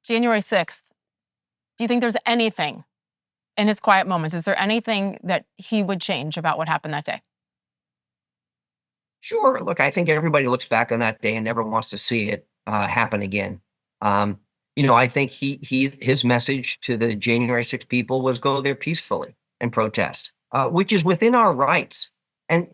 January 6th, do you think there's anything in his quiet moments? Is there anything that he would change about what happened that day? Sure. Look, I think everybody looks back on that day and never wants to see it happen again. Um, I think his message to the January 6th people was go there peacefully and protest, which is within our rights. And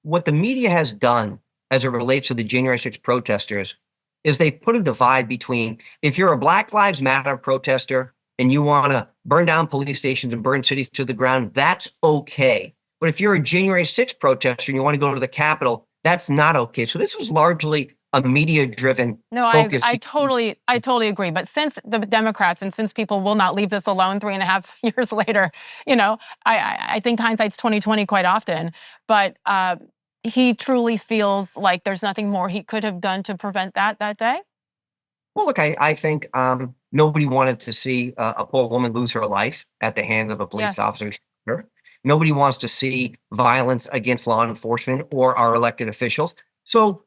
what the media has done as it relates to the January 6th protesters is they put a divide between if you're a Black Lives Matter protester and you want to burn down police stations and burn cities to the ground, that's okay. But if you're a January 6th protester and you want to go to the Capitol, that's not okay. So this was largely a media-driven No, focus. I totally agree. But since the Democrats and since people will not leave this alone 3.5 years later, I think hindsight's 2020 quite often. But he truly feels like there's nothing more he could have done to prevent that day. Well, look, I think nobody wanted to see a poor woman lose her life at the hands of a police Yes. officer. Nobody wants to see violence against law enforcement or our elected officials. So,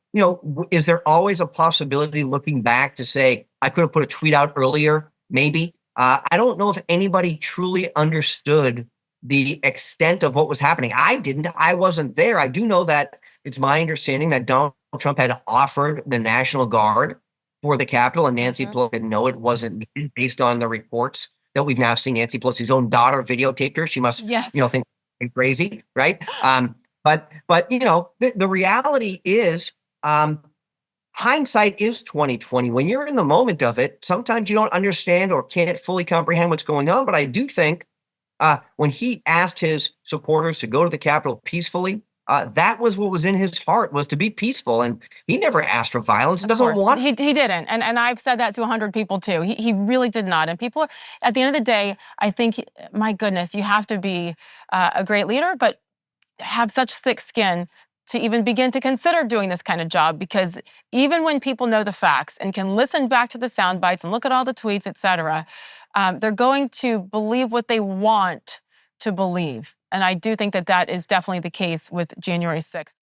is there always a possibility looking back to say, I could have put a tweet out earlier? Maybe. I don't know if anybody truly understood the extent of what was happening. I didn't. I wasn't there. I do know that it's my understanding that Donald Trump had offered the National Guard for the Capitol, and Nancy Pelosi said, no, it wasn't needed based on the reports that we've now seen. Nancy Pelosi's own daughter videotaped her. She must, Yes. think crazy, right? But the reality is, hindsight is 2020. When you're in the moment of it, sometimes you don't understand or can't fully comprehend what's going on. But I do think when he asked his supporters to go to the Capitol peacefully, that was what was in his heart, was to be peaceful. And he never asked for violence. He doesn't want. He didn't. And I've said that to 100 people too. He really did not. And people, at the end of the day, I think, my goodness, you have to be a great leader, but have such thick skin to even begin to consider doing this kind of job, because even when people know the facts and can listen back to the sound bites and look at all the tweets, et cetera, they're going to believe what they want to believe. And I do think that that is definitely the case with January 6th.